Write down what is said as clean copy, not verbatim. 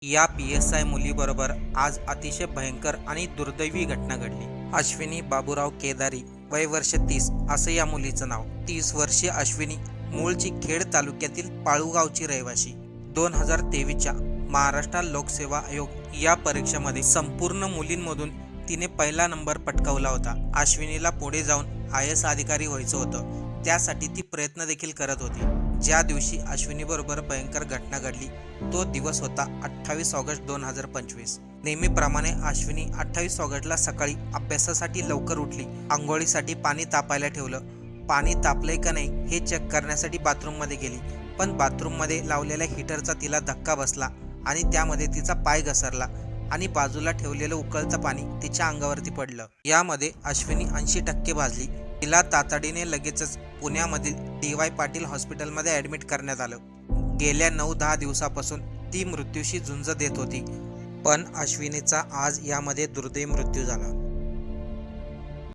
या PSI मुलीबरोबर आज अतिशय भयंकर आणि दुर्दैवी घटना घडली। अश्विनी बाबूराव केदारी, वय वर्ष 30 असं या मुलीचं नाव। 30 वर्षीय अश्विनी मूळची खेड तालुक्यातील पाळूगावची रहिवाशी। 2023च्या महाराष्ट्र लोकसेवा आयोग या परीक्षेमध्ये संपूर्ण मुलींमधून तिने पहिला नंबर पटकावला होता। अश्विनीला पुढे जाऊन IAS अधिकारी व्हायचं होतं, त्यासाठी ती प्रयत्न देखील करत होती। ज्या दिवशी अश्विनीबरोबर भयंकर घटना घडली तो दिवस होता 28 ऑगस्ट 2025। नेहमीप्रमाणे अश्विनी 28 ऑगस्टला सकाळी अभ्यासासाठी लवकर उठली। आंघोळीसाठी पाणी तापायला ठेवलं। पाणी तापलंय का नाही हे चेक करण्यासाठी बाथरूममध्ये गेली, पण बाथरूममध्ये लावलेल्या हीटरचा तिला धक्का बसला आणि त्यामध्ये तिचा पाय घसरला आणि बाजूला ठेवलेलं उकळतं पाणी तिच्या अंगावरती पडलं। यामध्ये अश्विनी 80% भाजली। तिला तातडीने लगेचच पुण्यामधील DY पाटील हॉस्पिटलमध्ये ॲडमिट करण्यात आलं। गेल्या 9-10 दिवसापासून ती मृत्यूशी झुंज देत होती, पण अश्विनीचा आज यामध्ये दुर्दैवी मृत्यू झाला।